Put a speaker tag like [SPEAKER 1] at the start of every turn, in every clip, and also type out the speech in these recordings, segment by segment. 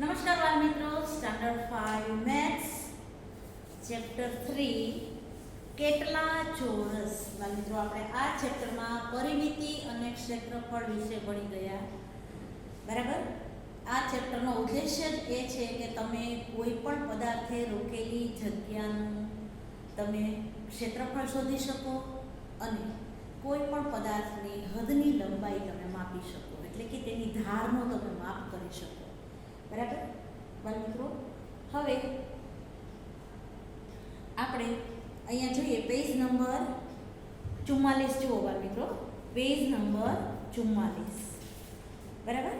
[SPEAKER 1] નમસ્કાર બાળ મિત્રો, સ્ટાન્ડર્ડ 5 મેથ્સ ચેપ્ટર 3 કેટલા ચોરસ. બાળ મિત્રો, આપણે આ ચેપ્ટરમાં પરિમિતિ અને ક્ષેત્રફળ વિશે ભણી ગયા. બરાબર. આ ચેપ્ટરનો ઉદ્દેશ્ય જ એ છે કે તમે કોઈ પણ પદાર્થે રોકેલી જગ્યાનું તમે ક્ષેત્રફળ શોધી શકો અને કોઈ પણ પદાર્થની હદની લંબાઈ તમે માપી શકો, એટલે કે તેની ધારનો તમે માપ કરી શકો. બરાબર બાળ મિત્રો, હવે આપણે અહીંયા જોઈએ પેજ નંબર 44. જુઓ બાળ મિત્રો, પેજ નંબર 44. બરાબર.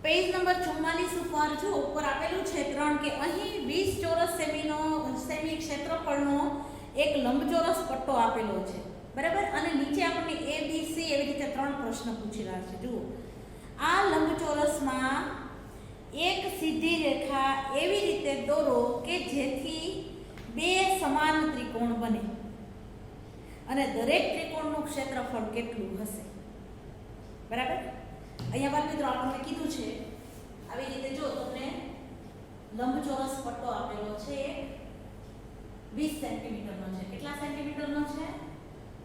[SPEAKER 1] પેજ નંબર 44 ઉપર જો ઉપર આપેલું છે 3 કે અહીં 20 ચોરસ સેમી ક્ષેત્રફળનો એક લંબચોરસ પટ્ટો આપેલો છે. બરાબર. અને નીચે આપણને A B C એવી રીતે 3 પ્રશ્ન પૂછી રહ્યા છે. જુઓ, આ લંબચોરસમાં એક સીધી રેખા એવી રીતે દોરો કે જેથી બે સમાન ત્રિકોણ બને અને દરેક ત્રિકોણનું ક્ષેત્રફળ કેટલું હશે. બરાબર. અહીંયા બાળ મિત્રો આપણને કીધું છે આવી રીતે, જો તમને લંબચોરસ પટ્ટો આપેલો છે 20 સેન્ટીમીટરનો છે. કેટલા સેન્ટીમીટરનો છે?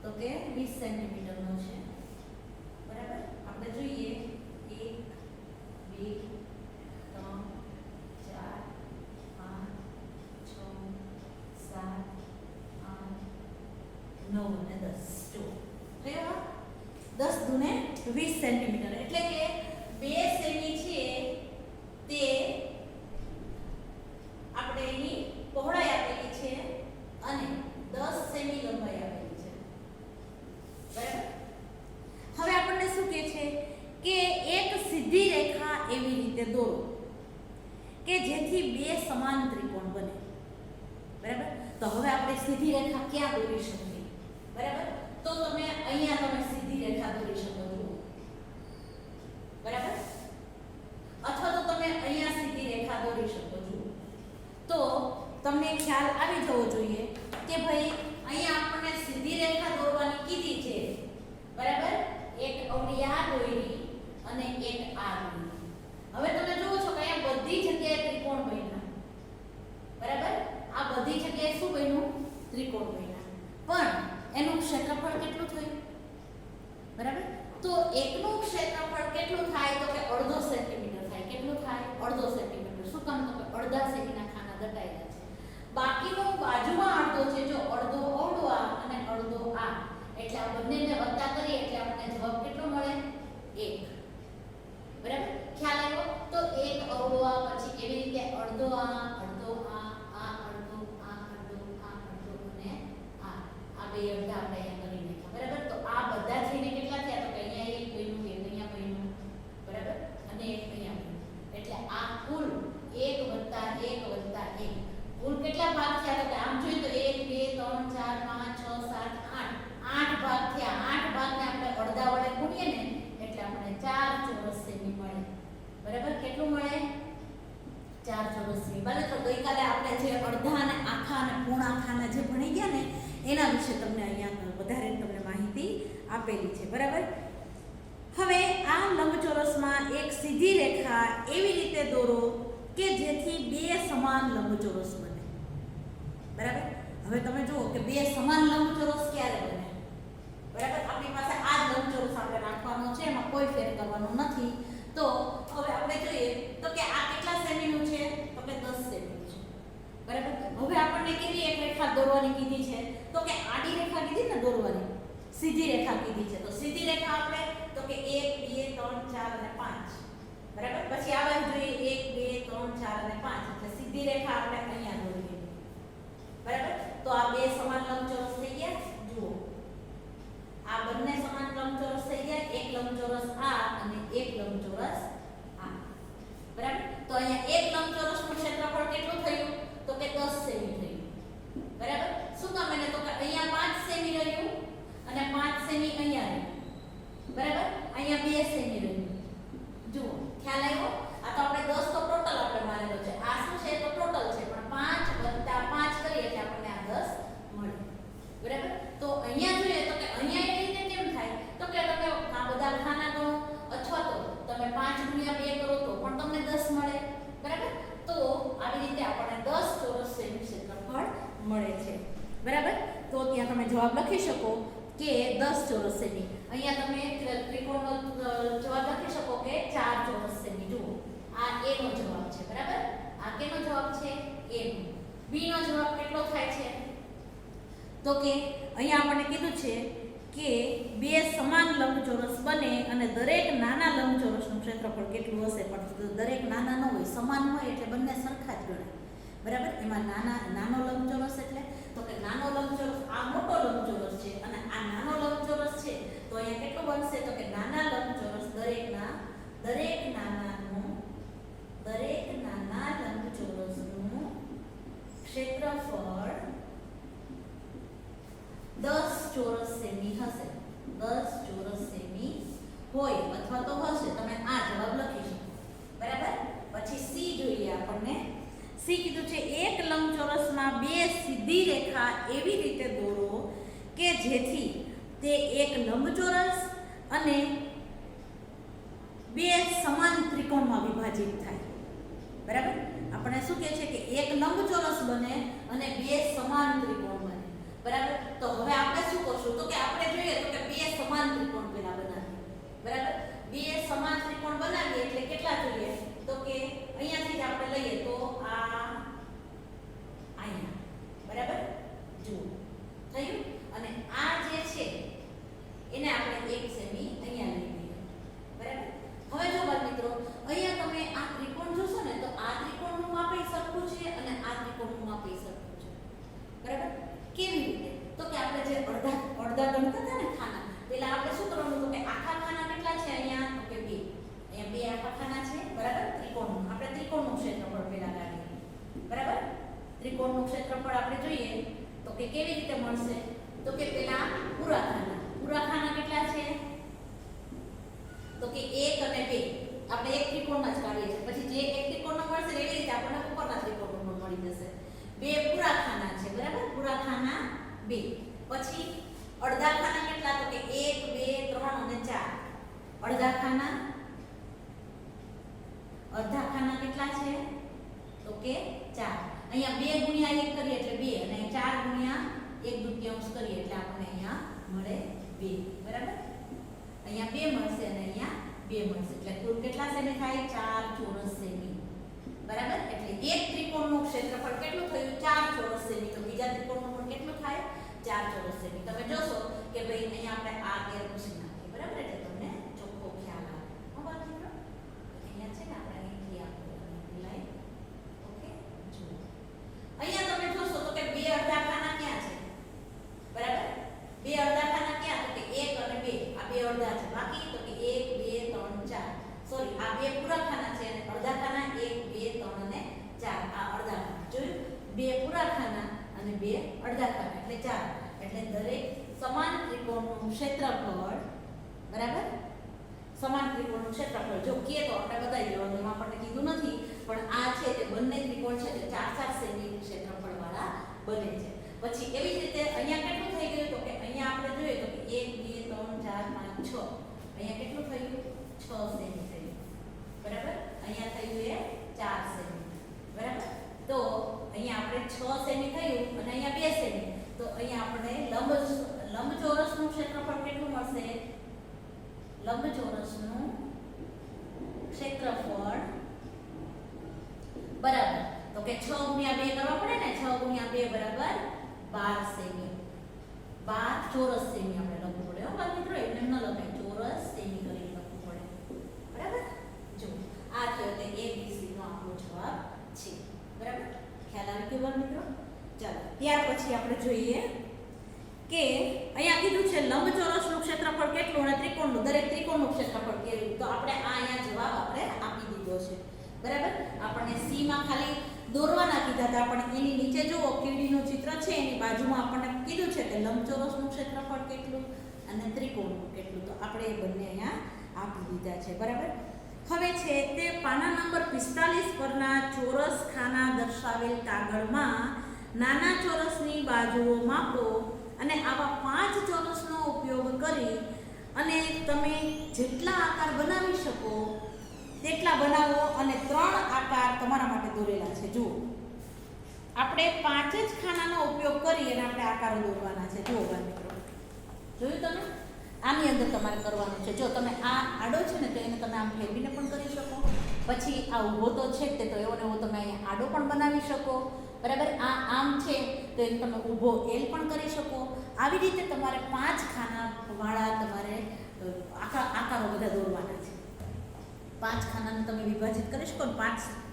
[SPEAKER 1] તો કે 20 સેન્ટીમીટરનો છે. બરાબર. આપણે જોઈએ 1 2 3 4 5 6 7 8 9 અને 10. જો થયો 10 દુને 20 સેન્ટીમીટર, એટલે કે 2 સેમી છે તે આપણે એની પહોળાઈ આપેલી છે અને 10 સેમી લંબાઈ આપેલી છે. બરાબર. હવે આપણને શું કહે છે કે એક સીધી રેખા એવી રીતે દોરો કે જેથી બે સમાન ત્રિકોણ બને. બરાબર. તો હવે આપણે સીધી રેખા ક્યાં દોરી શકીએ? બરાબર. તો તમે અહીંયા તમે સીધી રેખા દોરી શકો છો. બરાબર. અથવા તો તમે અહીંયા સીધી રેખા દોરી શકો છો. તો તમને ખ્યાલ આવી જવો જોઈએ કે ભાઈ અહીંયા આપણને સીધી રેખા દોરવાની કીધી છે. બરાબર. એક અવળી આ દોરી અને એક આ દોરી. હવે તમે જુઓ છો કે અહીંયા બધી જગ્યાએ ત્રિકોણ બન્યા. બરાબર. આ બધી જગ્યાએ શું બન્યું? ત્રિકોણ બન્યા. પણ એનું ક્ષેત્રફળ કેટલું થયું? બરાબર. તો એકનું ક્ષેત્રફળ કેટલું થાય? તો કે અડધો સેન્ટીમીટર થાય. કેટલું થાય? અડધો સેન્ટીમીટર. શું કામ? તો કે અડધા સેમીના ખાના દટાયેલા છે. બાકીનો બાજુમાં અડધો છે. જો અડધો અવળો આ અને અડધો આ, એટલે આ બંનેને વત્તા કરીએ એટલે આપણને જવાબ કેટલો મળે? 1. બરાબર. ખ્યાલ આવ્યો? તો એક અવળો આ, પછી એવી રીતે અડધો આ, અડધો આ, આ અડધો, આ અડધો, આ અડધો અને આ બે અડધા આપણે અહીંયા કરી નાખ્યા. બરાબર. તો આ બધા થઈને કેટલા થયા? તો કે અહીંયા એક બન્યું, એક અહીંયા બન્યું. બરાબર. અને એક અહીંયા બન્યું. એટલે આ કુલ 1 + 1 + 1 કુલ કેટલા ભાગ થયા? તો કે આમ જોઈએ તો 1 2 3 4 5 6 7 8 8 ભાગ થયા. 8 ભાગને આપણે અડધા વડે ગુણીએ ને એટલે આપણને 4 ચોરસ સેમી મળે. બરાબર. કેટલું મળે? 4 ચોરસ સેમી. બરાબર. તો ગઈકાલે આપણે જે અડધા અને આખા અને પૂર્ણ આખાના જે ભણી ગયા ને એના વિશે તમને અહીંયા વધારે તમને માહિતી આપેલી છે. બરાબર. હવે આ લંબચોરસમાં એક સીધી રેખા એવી રીતે દોરો કે જેથી બે સમાન લંબચોરસ બને. બરાબર. હવે તમે જુઓ કે બે સમાન લંબચોરસ ક્યારે બને? બરાબર. આપણી પાસે આ જ લંબચોરસ આપણે રાખવાનો છે, એમાં કોઈ ફેર કરવાનો નથી. તો હવે આપણે જોઈએ તો કે આ કેટલા સેમીનું છે? તો કે 10 સેમીનું છે. બરાબર. હવે આપણને કેવી એક રેખા દોરવાની કીધી છે? તો કે આડી રેખા કીધી ને દોરવાની, સીધી રેખા કીધી છે. તો સીધી રેખા આપણે તો કે 1 2 3 4 અને 5. બરાબર. પછી આ બાજુ જોઈએ 1 2 3 4 અને 5, એટલે સીધી રેખા આપણે અહીંયા દોરીએ. બરાબર. તો આ બે સમાન લંબચોરસ થઈ ગયા. જુઓ, આ બંને સમાન લંબચોરસ થઈ ગયા. એક લંબચોરસ આ અને એક લંબચોરસ આ. બરાબર. તો અહીંયા એક લંબચોરસનું ક્ષેત્રફળ કેટલું થયું? તો કે 10 સેમી થયું. બરાબર. શું કામ? એને તો કે અહીંયા 5 સેમી રહ્યું અને 5 સેમી અહીંયા રહ્યું. બરાબર. અહીંયા 2 સેમી રહ્યું. જુઓ, ખ્યાલ આવ્યો? આ તો આપણે 10 તો ટોટલ આપણે મારેલો છે. આ શું છે? તો ટોટલ છે, પણ 5 + 5 કરીએ એટલે આપણને આ 10 મળે. બરાબર. તો અહીંયા જોઈએ તો કે અહીંયા એવી રીતે કેમ થાય? તો કે તમે આ બધા ખાના ગણો અથવા તો તમે 5 × 2 કરો તો પણ જવાબ લખી શકો કે 10 ચોરસ સેમી. અહીંયા તમે ત્રિકોણનો જવાબ લખી શકો કે 4 ચોરસ સેમી. જુઓ આ A નો જવાબ છે, બરાબર. આ કેનો જવાબ છે? A no. B નો જવાબ કેટલો થાય છે? તો કે અહીંયા આપણને કીધું છે કે બે સમાન લંબચોરસ બને અને દરેક નાના લંબચોરસનું ક્ષેત્રફળ કેટલું હશે. પણ દરેક નાના ન હોય, સમાન હોય એટલે બંને સરખા જ ગણાય, બરાબર. એમાં નાનો લંબચોરસ એટલે તો કે નાનો લંબચોરસ આ મોટો લંબચોરસ છે અને આ નાનો લંબચોરસ છે, તો અહીંયા કેટલું બનશે? તો કે નાના લંબચોરસ દરેક નાના લંબચોરસનું ક્ષેત્રફળ 10 ચોરસ સેમી હશે. 10 ચોરસ સેમી હોય અથવા તો હશે. તમે આ જવાબ લખી શકો, બરાબર. પછી સી જોઈએ આપણને. સી કીધું છે એક લંબચોરસમાં બે સીધી રેખા એવી રીતે દોરો કે જેથી તે એક લંબચોરસ અને બે સમાન ત્રિકોણમાં વિભાજિત થાય, બરાબર. આપણે શું કહે છે કે એક લંબચોરસ બને અને બે સમાન ત્રિકોણ બને, બરાબર. તો હવે આપણે શું કરશું? તો કે આપણે જોઈએ તો કે બે સમાન ત્રિકોણ પેલા બનાવીએ, બરાબર. બે સમાન ત્રિકોણ બનાવીએ એટલે કેટલા જોઈએ? તો કે અહીંયાથી જ આપણે લઈએ તો આ અહીંયા, બરાબર. જુઓ થયું. અને આ જે છે એને આપણે 1 સેમી અહીંયા લઈ લઈએ, બરાબર. હવે જો બાળ મિત્રો અહીંયા તમે આ ત્રિકોણ જોશો ને તો આ ત્રિકોણનું માપ સરખું છે અને આ ત્રિકોણનું માપ સરખું છે, બરાબર. કેવી રીતે? તો કે આપણે જે અડધા ગણતા હતા ને ખાના, પેલા આપણે શું કરવાનું? તો કે આખા ખાના કેટલા છે અહીંયા? તો કે 2. અહીંયા 2 આખા ખાના છે, બરાબર. ત્રિકોણનું આપણે ત્રિકોણનું ક્ષેત્રફળ પેલા કાઢીએ, બરાબર. ત્રિકોણનું ક્ષેત્રફળ આપણે જોઈએ તો કે કેવી રીતે મળશે? તો કે પેલા પૂરા ખાના કેટલા છે? તો કે 1 અને 2 આપણે એક ત્રિકોણમાં જ કાઢીએ છીએ. પછી જે એક ત્રિકોણનો મળશે એવી રીતે આપણને ઉપરના ત્રિકોણનો મળી જશે. 2 પૂરા ખાના છે, બરાબર. પૂરા ખાના 2. પછી અડધા ખાના કેટલા? તો કે 1 2 3 અને 4. અડધા ખાના કેટલા છે? તો કે 4. અહીંયા 2 ગુણ્યા 1 કરીએ એટલે 2 અને 4 ગુણ્યા 1/2 કરીએ એટલે આપણને અહીંયા મળે 2, બરાબર. અહીંયા 2 મળશે અને અહીંયા 2 મળશે એટલે કુલ કેટલા સેમી થાય? 4 ચોરસ સેમી, બરાબર. એટલે એક ત્રિકોણનું ક્ષેત્રફળ કેટલું થયું? 4 ચોરસ સેમી. તો બીજા ત્રિકોણનું પણ કેટલું થાય? 4 ચોરસ સેમી. તમે જોશો કે ભાઈ અહીંયા આપણે આ ગેર પૂછી નાખીએ, બરાબર. એટલે તમને ચોખ્ખો ખ્યાલ આવે. હા બાળ મિત્રો, અહીંયા છે ને આપણે અહીંથી આપણી લાઈન, ઓકે. જો અહીંયા તમે જોશો તો કે 2 અડધા ખાના ક્યાં છે? બરાબર. 2 અડધા ખાના ક્યાં? તો કે 1 અને 2. આ 2 અડધા છે. બાકી તો કે 1 2 3 4. સોરી, આ 2 પૂરા ખાના છે અને અડધા ખાના 1 2 3 અને 4. આ અડધા ખાના જોયું? 2 પૂરા ખાના અને 2 અડધા ખાના એટલે 4. એટલે દરેક સમાન ત્રિકોણનું ક્ષેત્રફળ, બરાબર. સમાન ત્રિકોણનું ક્ષેત્રફળ જો કે તો આપણે બતાવી દેવાનું, એમાં આપણને કીધું નથી, પણ આ છે તે બંને ત્રિકોણ છે તે 4 સેમી ક્ષેત્રફળ વાળા બને છે. પછી એવી જ રીતે અહીંયા કેટલું થઈ ગયું? તો કે અહીંયા આપણે જોઈએ તો કે 1 2 3 4 5 6. અહીંયા કેટલું થયું? 6 સેમી થયું, બરાબર. અહીંયા થયું એ 4 સેમી, બરાબર. તો અહીંયા આપણે 6 સેમી થયું અને અહીંયા 2 સેમી. તો અહીંયા આપણે લંબચોરસનું ક્ષેત્રફળ કેટલું મળશે? લંબચોરસનું ક્ષેત્રફળ બરાબર તો કે 6 ગુણ્યા 2 કરવા પડે ને. 6 ગુણ્યા 2 બરાબર 12 સેમી. 12 ચોરસ સેમી આપણે લખવું પડે. હો બાળ મિત્રો, એમને ન લખાય, ચોરસ સેમી કરીને લખવું પડે, બરાબર. જો આ થયો તે ABC નો આપણો જવાબ છે, બરાબર. ખ્યાલ આવી ગયો બાળ મિત્રો? ચાલો ત્યાર પછી આપણે જોઈએ કે અહીંયા કીધું છે લંબચોરસનું ક્ષેત્રફળ કેટલું અને ત્રિકોણનું, દરેક ત્રિકોણનું ક્ષેત્રફળ કેટલું. તો આપણે આ અહીંયા જવાબ આપણે આપી દીધો છે, બરાબર. આપણને સી માં ખાલી દોરવાના કીધા હતા, પણ એની નીચે જુઓ કીડીનું ચિત્ર છે, એની બાજુમાં આપણને કીધું છે કે લંબચોરસનું ક્ષેત્રફળ કેટલું અને ત્રિકોણનું કેટલું. તો આપણે એ બંને અહીંયા આપી દીધા છે, બરાબર. હવે છે તે પાના નંબર 45 પરના ચોરસ ખાના દર્શાવેલ કાગળમાં નાના ચોરસની બાજુઓ માપો અને આવા 5 ચોરસનો ઉપયોગ કરી અને તમે જેટલા આકાર બનાવી શકો તેટલા બનાવો અને 3 આકાર તમારા માટે દોરેલા છે. જુઓ આપણે 5 જ ખાનાનો ઉપયોગ કરી અને આપણે આકારો દોરવાના છે. જુઓ બાળ મિત્રો, જોયું તમે? આની અંદર તમારે કરવાનું છે. જો તમે આ આડો છે ને તો એને તમે આમ ફેરવીને પણ કરી શકો. પછી આ ઊભો તો છે તે તો એવો ને એવો તમે અહીંયા આડો પણ બનાવી શકો. બરાબર? આ આમ છે તો એને તમે ઊભો એલ પણ કરી શકો. આવી રીતે તમારે 5 ખાનાવાળા તમારે આકારો બધા દોરવાના છે. 5 ખાનાને તમે વિભાજિત કરી શકો ને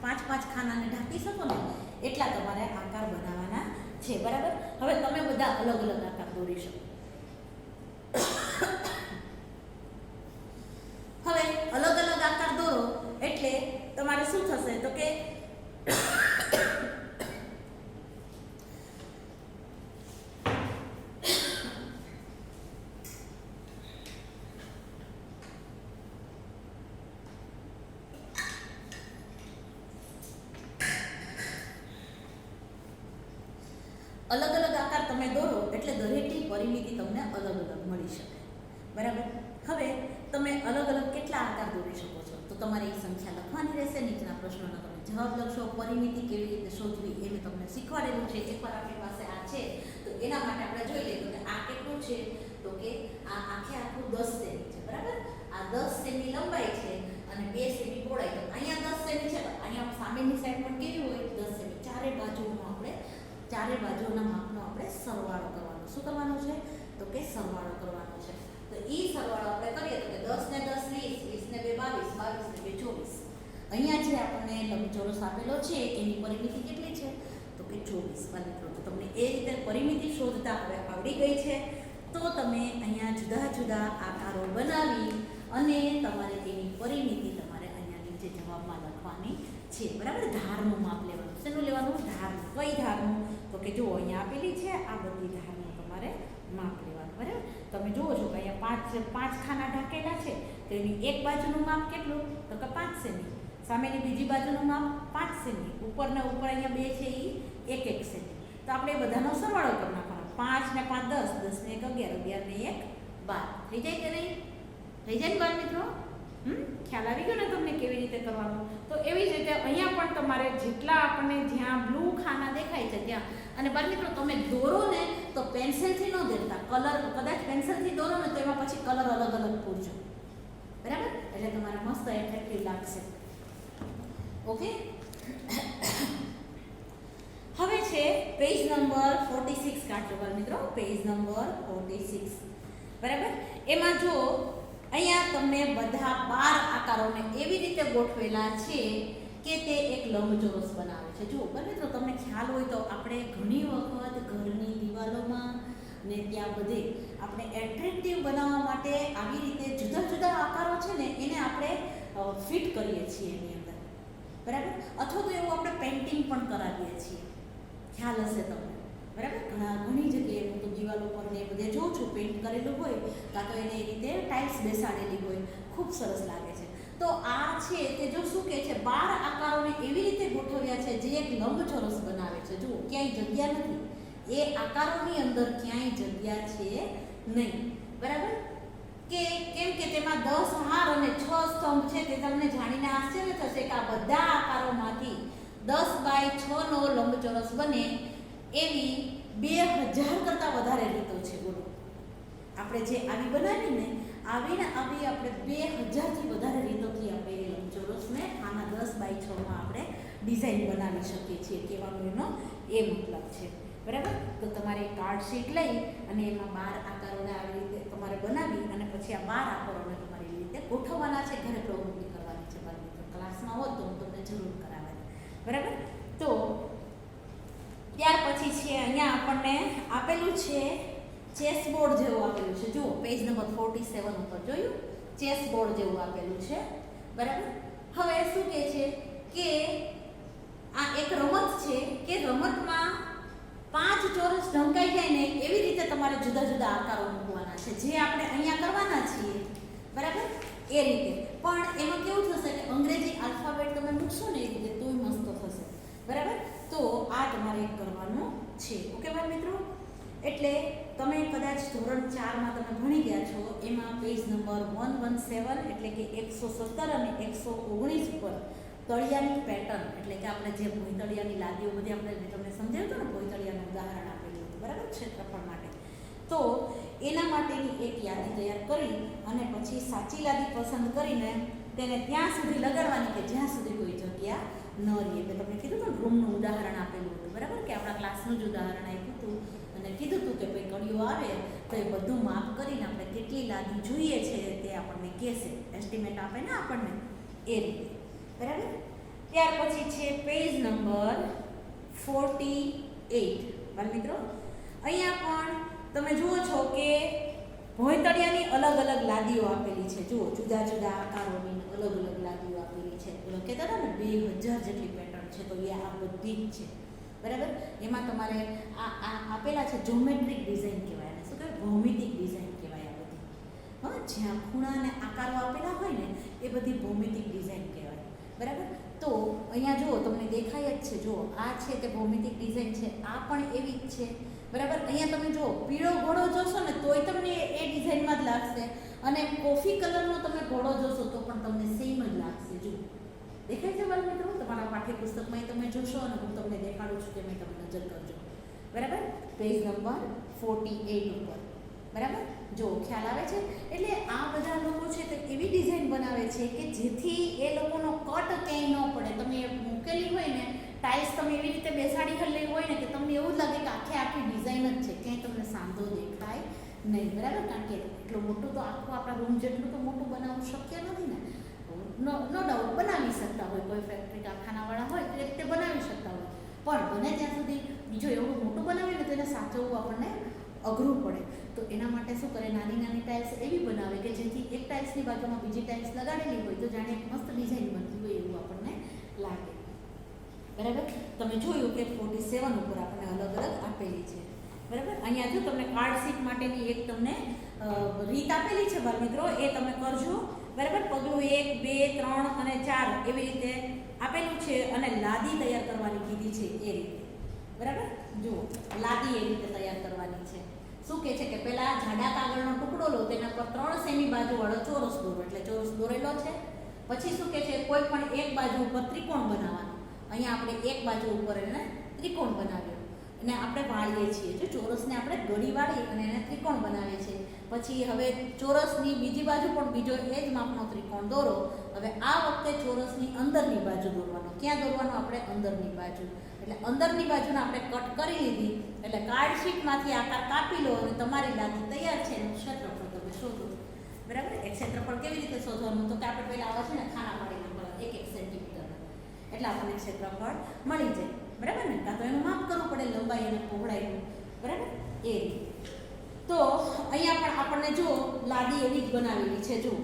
[SPEAKER 1] 5 ખાનાને ઢાંકી શકો ને એટલા તમારે આકાર બનાવવાના છે. બરાબર? હવે તમે બધા અલગ અલગ આકાર દોરી શકો. હવે અલગ અલગ આકાર દોરો એટલે તમારે શું થશે તો કે અલગ અલગ આકાર તમે દોરો એટલે દરેકની પરિમિતિ તમને અલગ અલગ મળી શકે. બરાબર? હવે તમે અલગ અલગ કેટલા આકાર દોરી શકો છો તો તમારે એ સંખ્યા લખવાની રહેશે. નીચેના પ્રશ્નોનો તમે જવાબ લખશો. પરિમિતિ કેવી રીતે શોધવી એ મેં તમને શીખવાડેલું છે. એકવાર આપણી પાસે આ છે તો એના માટે આપણે જોઈ લઈએ કે આ કેટલું છે તો કે આ આખું 10 સેમી છે. બરાબર? આ 10 સેમી લંબાઈ છે અને 2 સેમી પહોળાઈ. તો અહીંયા 10 સેમી છે તો અહીંયા સામેની સાઈડ પણ કેવી હોય 10 સેમી. ચારે બાજુના માપનો આપણે સરવાળો કરવાનો. શું કરવાનું છે તો કે સરવાળો કરવાનો છે. તો ઈ સરવાળો આપણે કરીએ તો કે 10 ને 10 20, 20 ને 2 22, 22 ને 2 24. અહીંયા જે આપણને લંબચોરસ આપેલો છે એની પરિમિતિ કેટલી છે તો કે 24. મિત્રો તો તમને એ રીતે પરિમિતિ શોધતા હવે આવડી ગઈ છે. તો તમે અહીંયા જુદા જુદા આકારો બનાવી અને તમારે તેની પરિમિતિ તમારે અહીંયા નીચે જવાબમાં લખવાની છે. બરાબર? ધારનું માપ લેવાનું. શેનું લેવાનું? ધારનું. કઈ ધારનું તો કે જો અહીંયા આપેલી છે આ બધી ધારનું તમારે માપ લેવાનું. બરાબર? તમે જુઓ છો કે અહીંયા 5 ખાના ઢાંકેલા છે તો એની એક બાજુનું માપ કેટલું તો કે 5 સેમી. સામેની બીજી બાજુનું માપ 5 સેમી. ઉપરના ઉપર અહીંયા 2 છે એ 1 સેમી. તો આપણે એ બધાનો સરવાળો કરી નાખવાનો. 5 ને 5 10, 10 ને 1 11, 11 ને 1 12. થઈ જાય કે નહીં? થઈ જાય ને બાળ મિત્રો? ખ્યાલ આવી ગયો ને તમને કેવી રીતે કરવાનું? તો એવી જ રીતે અહીંયા પણ તમારે જેટલા આપણને જ્યાં બ્લુ ખાના દેખાય છે ત્યાં અને બાળ મિત્રો તમે દોરો ને તો પેન્સિલથી ન દોરતા. કલર કદાચ પેન્સિલથી દોરો ને તો એમાં પછી કલર અલગ અલગ પૂરજો. બરાબર? એટલે તમારે મસ્ત એટ્રેક્ટિવ લાગશે. ઓકે? હવે છે પેજ નંબર 46 કાઢજો બાળ મિત્રો. Page number 46. બરાબર? એમાં જો અહીંયા તમને બધા 12 આકારોને એવી રીતે ગોઠવેલા છે કે તે એક લંબચોરસ બનાવે છે. જુઓ બરાબર મિત્રો, તમને ખ્યાલ હોય તો આપણે ઘણી વખત ઘરની દિવાલોમાં ને ત્યાં બધે આપણે એટ્રેક્ટિવ બનાવવા માટે આવી રીતે જુદા જુદા આકારો છે ને એને આપણે ફિટ કરીએ છીએ એની અંદર. બરાબર? અથવા તો એવું આપણે પેઇન્ટિંગ પણ કરાવીએ છીએ. ખ્યાલ હશે તમને. બરાબર? ઘણી જગ્યાએ હું તો દિવાલો પર ને બધે જોઉં છું પેઇન્ટ કરેલું હોય કાં તો એને એ રીતે ટાઇલ્સ બેસાડેલી હોય. ખૂબ સરસ લાગે છે. તો આ છે તે જો શું કહે છે 12 આકારોને એવી રીતે ગોઠવ્યા છે જે એક લંબચોરસ બનાવે છે. જુઓ ક્યાંય જગ્યા નથી. એ આકારોની અંદર ક્યાંય જગ્યા છે નહીં. બરાબર? કેમ કે તેમાં 10 હાર અને 6 સ્તંભ છે. તે તમને જાણીને આશ્ચર્ય થશે કે આ બધા આકારોમાંથી 10 બાય 6 નો લંબચોરસ બને એવી 2000 કરતાં વધારે રીતો છે. બોલો, આપણે જે આવી બનાવીને આવી આપણે 2000થી વધારે રીતોથી આપણે એ લંબચોરસને આના 10 બાય 6 માં આપણે ડિઝાઇન બનાવી શકીએ છીએ. કહેવાનો એનો એ મતલબ છે. બરાબર? તો તમારે કાર્ડ શીટ લઈ અને એમાં 12 આકારોને આવી રીતે તમારે બનાવી અને પછી આ 12 આકારોને તમારે એવી રીતે ગોઠવવાના છે. ઘરે પ્રવૃત્તિ કરવાની છે. બાળ મિત્રો ક્લાસમાં હોત તો હું તમને જરૂર કરાવવાની. બરાબર? તો ત્યાર પછી છે અહીંયા આપણને આપેલું છે ચેસ બોર્ડ જેવું આપેલું છે. જુઓ પેજ નંબર 47 ઉપર જોયું? ચેસ બોર્ડ જેવું આપેલું છે. બરાબર? હવે શું કહે છે કે આ એક રમત છે કે રમતમાં 5 ચોરસ ઢંકાઈ જાય ને એવી રીતે તમારે જુદા જુદા આકારો મૂકવાના છે જે આપણે અહીંયા કરવાના છીએ. બરાબર? એ રીતે પણ એમાં કેવું થશે કે અંગ્રેજી આલ્ફાબેટ તમે મૂકશો ને એ રીતે તોય મસ્ત થશે. બરાબર? તો આ તમારે કરવાનું છે. ઓકે બાળ મિત્રો? એટલે તમે કદાચ ધોરણ 4માં તમે ભણી ગયા છો એમાં પેજ નંબર 117 એટલે કે 117 અને 119 ઉપર તળિયાની પેટર્ન એટલે કે આપણે જે ભોંયતળિયાની લાદીઓ બધી આપણે મેં તમને સમજાવ્યું હતું ને, ભોંયતળિયાનું ઉદાહરણ આપેલું હતું બરાબર, ક્ષેત્રફળ માટે. તો એના માટેની એક યાદી તૈયાર કરી અને પછી સાચી લાદી પસંદ કરીને તેને ત્યાં સુધી લગાડવાની કે જ્યાં સુધી કોઈ જગ્યા ન રહે. એટલે તમને કીધું હતું રૂમનું ઉદાહરણ આપેલું હતું બરાબર, કે આપણા ક્લાસનું જ ઉદાહરણ આપ્યું હતું અને કીધું હતું કે ભાઈ કડીઓ આવે તો એ બધું માપ કરીને આપણે કેટલી લાદી જોઈએ છે તે આપણને કહેશે, એસ્ટિમેટ આપે ને આપણને એ રીતે બરાબર. ત્યાર પછી છે પેજ નંબર 48. બાળ મિત્રો અહીંયા પણ તમે જુઓ છો કે ભોંયતળિયાની અલગ અલગ લાદીઓ આપેલી છે. જુઓ જુદા જુદા આકારોની અલગ અલગ લાદીઓ આપેલી છે. ઓલો કહેતા હતા ને 2000 જેટલી પેટર્ન છે, તો એ આ બધી જ છે બરાબર. એમાં તમારે આ આપેલા છે જ્યોમેટ્રિક ડિઝાઇન કહેવાય, અને શું કહેવાય ભૌમિતિક ડિઝાઇન કહેવાય આ બધી. હા, જ્યાં ખૂણા અને આકારો આપેલા હોય ને એ બધી ભૌમિતિક ડિઝાઇન કહેવાય બરાબર. તો અહીંયા જુઓ તમને દેખાય જ છે, જુઓ આ છે તે ભૌમિતિક ડિઝાઇન છે, આ પણ એવી જ છે બરાબર. અહીંયા તમે જુઓ પીળો ઘોડો જોશો ને તોય તમને એ ડિઝાઇનમાં જ લાગશે, અને કોફી કલરનો તમે ઘોડો જોશો તો પણ તમને સેમ જ લાગશે. જુઓ દેખાય છે બાળ મિત્રો, તમારા પાઠ્યપુસ્તકમાં તમે જોશો અને હું તમને દેખાડું છું કે મેં તમે નજર કરજો બરાબર. પેજ નંબર 48 ઉપર બરાબર. જો ખ્યાલ આવે છે. એટલે આ બધા લોકો છે તે એવી ડિઝાઇન બનાવે છે કે જેથી એ લોકોનો કટ ક્યાંય ન પડે. તમે મૂકેલી હોય ને ટાઇલ્સ તમે એવી રીતે બેસાડી હલેલી હોય ને કે તમને એવું જ લાગે કે આખી ડિઝાઇન જ છે, ક્યાંય તમને સાંધો દેખાય નહીં બરાબર. કારણ કે એટલું મોટું તો આખું આપણા રૂમ જેટલું તો મોટું બનાવવું શક્ય નથી ને. નો ડાઉટ બનાવી શકતા હોય, કોઈ ફેક્ટરી કારખાનાવાળા હોય તો એ રીતે બનાવી શકતા હોય, પણ બને ત્યાં સુધી બીજો એવું મોટું બનાવીને તો એને સાચવવું આપણને અઘરું પડે. તો એના માટે શું કરે, નાની નાની ટાઇલ્સ એવી બનાવે કે જેથી એક ટાઇલ્સની બાજુમાં બીજી ટાઇલ્સ લગાડેલી હોય તો જાણે એક મસ્ત ડિઝાઇન બનતી હોય એવું આપણને લાગે બરાબર. તમે જોયું કે 47 ઉપર આપણને અલગ અલગ આપેલી છે બરાબર. અહીંયા જો તમને કાર્ડ શીટ માટેની એક તમને રીત આપેલી છે બાળ મિત્રો, એ તમે કરજો બરાબર. પગલું 1, 2, 3 અને 4 એવી રીતે આપેલું છે, અને લાદી તૈયાર કરવાની કીધી છે એ રીતે બરાબર. જુઓ લાદી એ રીતે તૈયાર કરવાની છે. શું કહે છે કે પહેલા જાડા કાગળનો ટુકડો લો, તેના પર 3 સેમી બાજુવાળો ચોરસ દોરો, એટલે ચોરસ દોરેલો છે. પછી શું કહે છે, કોઈ પણ એક બાજુ ઉપર ત્રિકોણ બનાવવાનો. અહીંયા આપણે એક બાજુ ઉપર એને ત્રિકોણ બનાવ્યો અને આપણે વાળીએ છીએ. જો ચોરસને આપણે ગળી વાળી અને એને ત્રિકોણ બનાવીએ છીએ. પછી હવે ચોરસની બીજી બાજુ પણ બીજો એ જ માપનો ત્રિકોણ દોરો. હવે આ વખતે ચોરસની અંદરની બાજુ દોરવાનો. ક્યાં દોરવાનો? આપણે અંદરની બાજુ. એટલે અંદરની બાજુને આપણે કટ કરી લીધી. એટલે કાર્ડ શીટમાંથી આકાર કાપી લો અને તમારી લાદી તૈયાર છે. એનું ક્ષેત્રફળ તમે શોધો બરાબર. એક ક્ષેત્રફળ કેવી રીતે શોધવાનું? તો કે આપણે પહેલાં આવે છે ને ખાના પાડીને 1 સેન્ટીમીટર, એટલે આપણને ક્ષેત્રફળ મળી જાય બરાબર ને. કાં તો એનું માપ કરવું પડે, લંબાઈ અને પહોળાઈનું બરાબર એ રીતે. તો અહીંયા પણ આપણને જો લાદી એવી જ બનાવેલી છે, જો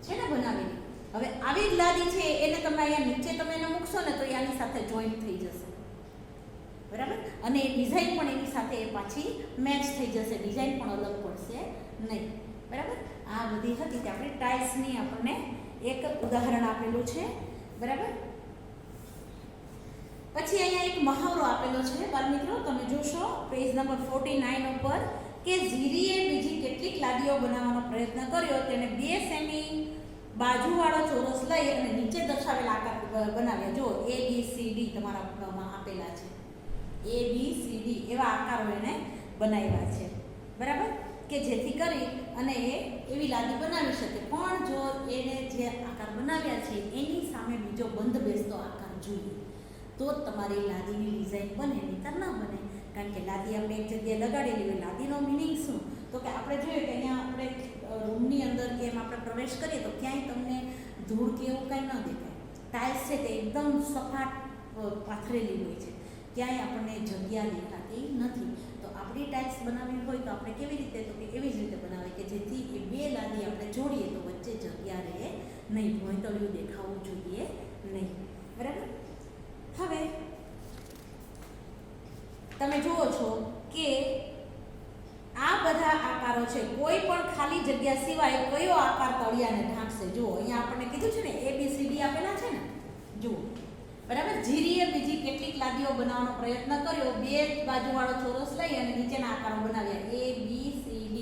[SPEAKER 1] છે ને બનાવેલી. હવે આવી જ લાદી છે એને તમે અહીંયા નીચે તમે એને મૂકશો ને તો આની સાથે જોઈન્ટ થઈ જશે બરાબર. અને એ ડિઝાઇન પણ એની સાથે એ પાછી મેચ થઈ જશે, ડિઝાઇન પણ અલગ પડશે નહીં બરાબર. આ બધી હતી કે આપણે ટાઇલ્સની આપણને એક ઉદાહરણ આપેલું છે બરાબર. પછી અહીંયા એક મહાવરો આપેલો છે બાળ મિત્રો, તમે જોશો પેજ નંબર 49 ઉપર કે ઝીરીએ બીજી કેટલીક લાદીઓ બનાવવાનો પ્રયત્ન કર્યો. તેને 2 સેમી બાજુવાળો ચોરસ લઈ અને નીચે દર્શાવેલ આકાર બનાવ્યા. જો ABCD તમારા આપેલા છે, ABCD એવા આકારો એને બનાવ્યા છે બરાબર, કે જેથી કરી અને એ એવી લાદી બનાવી શકે. પણ જો એને જે આકાર બનાવ્યા છે એની સામે બીજો બંધ બેસતો આકાર જોઈએ તો જ તમારી લાદીની ડિઝાઇન બને, નહીંતર ન બને. કારણ કે લાદી આપણે એક જગ્યાએ લગાડેલી હોય. લાદીનો મિનિંગ શું? તો કે આપણે જોઈએ કે અહીંયા આપણે રૂમની અંદર કે એમ આપણે પ્રવેશ કરીએ તો ક્યાંય તમને ધૂળ કે એવું કાંઈ ન દેખાય. ટાઇલ્સ છે તે એકદમ સપાટ પાથરેલી હોય છે, ક્યાંય આપણને જગ્યા દેખાતી નથી. તો આપણી ટાઇલ્સ બનાવવી હોય તો આપણે કેવી રીતે? તો કે એવી જ રીતે બનાવે કે જેથી એ 2 લાદી આપણે જોડીએ તો વચ્ચે જગ્યા રહે નહીં, ભોંયતળિયું દેખાવું જોઈએ નહીં બરાબર. હવે તમે જુઓ છો કે આ બધા આકારો છે, કોઈ પણ ખાલી જગ્યા સિવાય કયો આકાર તળિયાને ઢાંકશે? જુઓ અહીંયા આપણને કીધું છે ને ABCD આપેલા છે ને, જુઓ બરાબર. ઝીરીએ બીજી કેટલીક લાદીઓ બનાવવાનો પ્રયત્ન કર્યો. 2 બાજુવાળો ચોરસ લઈ અને નીચેના આકારો બનાવ્યા ABCD.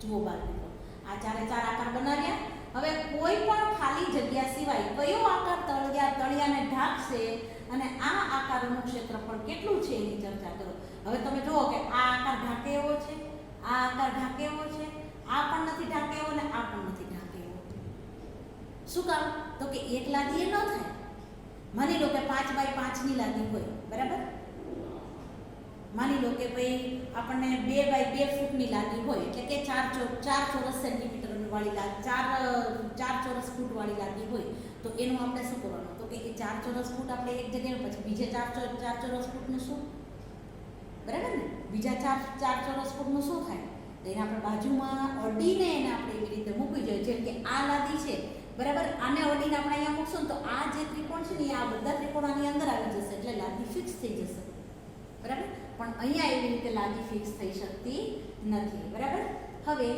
[SPEAKER 1] જુઓ બાળ મિત્રો, આ 4 આકાર બનાવ્યા. હવે કોઈ પણ ખાલી જગ્યા સિવાય કયો આકાર તળિયા તળિયાને ઢાંકશે અને આ આકારોનું ક્ષેત્રફળ કેટલું છે એની ચર્ચા કરો. હવે તમે જુઓ કે આ આકાર ઢાંકે એવો છે, આ આકાર ઢાંકે એવો છે, આ પણ નથી ઢાંકે એવો ને આ પણ નથી ઢાંકે એવો. શું કામ? તો કે એક લાદી એ ન થાય. માની લો કે 5 બાય 5 ની લાદી હોય, બરાબર? માની લો કે ભાઈ આપણને 2 બાય 2 ફૂટની લાદી હોય, એટલે કે 4 ચોરસ સેન્ટીમીટર વાળી લાદી, 4 ચોરસ ફૂટ વાળી લાદી હોય, તો એનું આપણે શું કરવાનું? તો કે એ 4 ચોરસ ફૂટ આપણે એક જગ્યાએ, પછી બીજે 4 ચોરસ ફૂટનું શું? બરાબર ને? બીજા 4 ચોરસ ફૂટનું શું થાય? તો એને આપણે બાજુમાં અડીને એને આપણે એવી રીતે મૂકવી જોઈએ. જેમ કે આ લાદી છે, બરાબર? આને અડીને આપણે અહીંયા મૂકશું ને તો આ જે ત્રિકોણ છે ને આ બધા ત્રિકોણ આની અંદર આવી જશે, એટલે લાદી ફિક્સ થઈ જશે, બરાબર? પણ અહીંયા એવી રીતે લાદી ફિક્સ થઈ શકતી નથી, બરાબર? હવે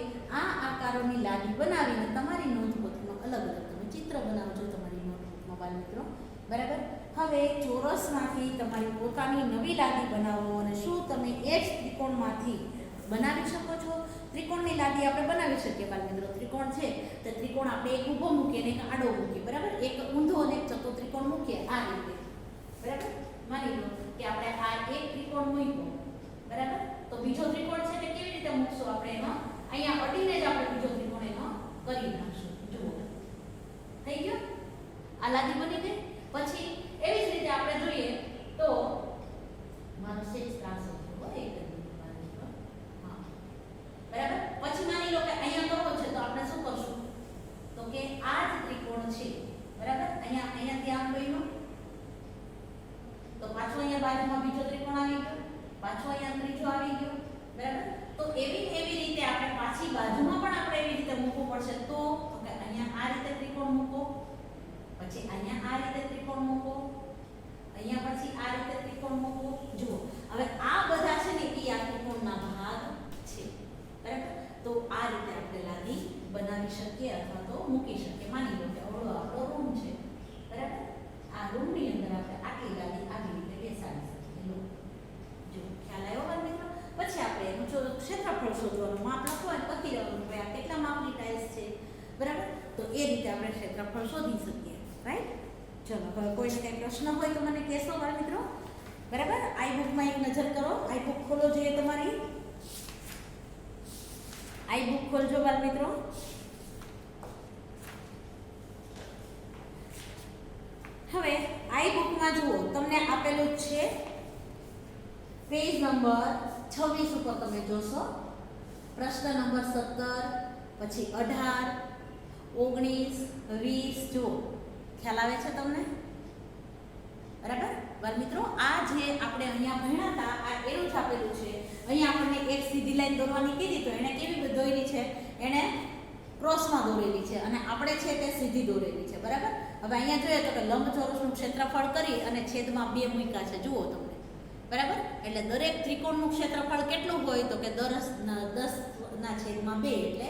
[SPEAKER 1] આ આકારોની લાદી બનાવીને તમારી નોંધપોથીમાં અલગ અલગ તમે ચિત્ર બનાવજો તમારી નોટબુકમાં બાળ મિત્રો, બરાબર? હવે ચોરસમાંથી તમારી પોતાની નવી લાદી બનાવો અને શું તમે એ જ ત્રિકોણમાંથી બનાવી શકો છો? ત્રિકોણની લાદી આપણે બનાવી શકીએ બાળ મિત્રો. ત્રિકોણ છે તો ત્રિકોણ આપણે એક ઊભો મૂકીએ અને એક આડો મૂકીએ, બરાબર? એક ઊંધો અને એક ચતો ત્રિકોણ મૂકીએ આ રીતે, બરાબર? માની લો કે આપણે આ એક ત્રિકોણ મૂક્યો, બરાબર? તો બીજો ત્રિકોણ છે તે કેવી રીતે મૂકશું આપણે? એનો અહીંયા અડીને જ આપણે બીજો ત્રિકોણ એનો કરી નાખશું. જુઓ થઈ ગયો, આ લાદી બની ગઈ. પછી એવી જ રીતે આપણે જોઈએ તો મારો સેજ ત્રાસ હોય એક હા, બરાબર? પછી માની લો કે અહીંયા કરવો છે તો આપણે શું કરશું? તો કે આ જ ત્રિકોણ છે, બરાબર? અહીંયાથી આમ બન્યું તો પાછો અહીંયા બાજુમાં બીજો ત્રિકોણ આવી ગયો, પાછો અહીંયા ત્રીજો આવી ગયો, બરાબર? તો એવી રીતે આપણે પાછી બાજુમાં પણ આપણે એવી રીતે મૂકવું પડશે. તો કે અહીંયા આ રીતે ત્રિકોણ મૂકો, પછી અહીંયા આ રીતે ત્રિકોણ મૂકો, અહીંયા પછી આ રીતે ત્રિકોણ મૂકો. જુઓ હવે આ બધા છે ને એ આ ત્રિકોણના ભાગ છે, બરાબર? તો આ રીતે આપણે લાદી બનાવી શકીએ અથવા તો મૂકી શકીએ. માની લો કે અવળો આપણો રૂમ છે, બરાબર? આ રૂમની અંદર આપણે આટલી લાદી આવી રીતે બેસાડી શકીએ. લો જો ખ્યાલ આવ્યો બાળ મિત્રો? પછી આપણે એનું ક્ષેત્રફળ શોધવાનું, માપ લખવાનું, લખી દેવાનું કે આ કેટલા માપની ટાઇલ્સ છે, બરાબર? તો એ રીતે આપણે ક્ષેત્રફળ શોધી શકીએ, રાઈટ? ચલો હવે કોઈને કંઈ પ્રશ્ન હોય તો મને કહેશો બાળ મિત્રો, બરાબર? આઈ બુકમાં એક નજર કરો. આઈ બુક ખોલો જોઈએ તમારી. આઈ બુક ખોલજો બાળ મિત્રો. હવે આઈ બુકમાં જુઓ તમને આપેલું જ છે પેજ નંબર 26 ઉપર તમે જોશો પ્રશ્ન નંબર 17, પછી 18, 19, 20. જુઓ ખ્યાલ આવે છે તમને? બરાબર બાળ મિત્રો? આ જે આપણે અહીંયા ભણ્યા હતા આ એવું જ આપેલું છે. અહીંયા આપણને એક સીધી લાઈન દોરવાની કીધી તો એણે કેવી દોરેલી છે? એણે ક્રોસમાં દોરેલી છે અને આપણે છે તે સીધી દોરેલી છે, બરાબર? હવે અહીંયા જોઈએ તો કે લંબચોરસનું ક્ષેત્રફળ કરી અને છેદમાં 2 મૂક્યા છે. જુઓ તમને, બરાબર? એટલે દરેક ત્રિકોણનું ક્ષેત્રફળ કેટલું હોય? તો કે 10/2 એટલે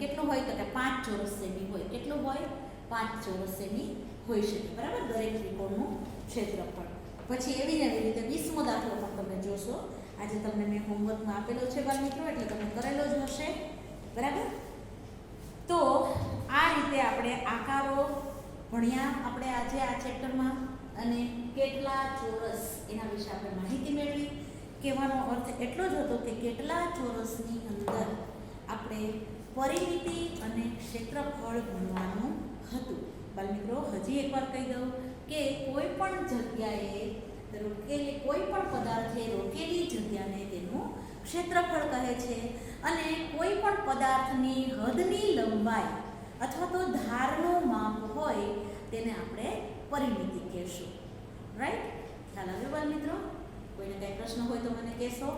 [SPEAKER 1] કેટલું હોય? તો કે 5 ચોરસ સેમી હોય. કેટલું હોય? 5 ચોરસ સેમી હોઈ શકે, બરાબર? દરેક ત્રિકોણનું ક્ષેત્રફળ. પછી એવી જ રીતે 20મો દાખલો પણ તમે જોશો. આજે તમને મેં હોમવર્કમાં આપેલો છે બાળ મિત્રો, એટલે તમે કરેલો જ હશે, બરાબર? તો આ રીતે આપણે આકારો ભણ્યા આપણે આજે આ ચેપ્ટરમાં, અને કેટલા ચોરસ એના વિશે આપણે માહિતી મેળવી. કહેવાનો અર્થ એટલો જ હતો કે કેટલા ચોરસની અંદર આપણે પરિમિતિ અને ક્ષેત્રફળ ભણવાનું હતું. બાળ મિત્રો હજી એકવાર કહી દઉં કે કોઈ પણ જગ્યાએ રોકેલી, કોઈ પણ પદાર્થે રોકેલી જગ્યાને તેનું ક્ષેત્રફળ કહે છે, અને કોઈ પણ પદાર્થની હદની લંબાઈ અથવા તો ધારનું માપ હોય તેને આપણે પરિમિતિ કહેશું, રાઈટ? ખ્યાલ આવ્યો બાળ મિત્રો? કોઈને કંઈ પ્રશ્ન હોય તો મને કહેશો.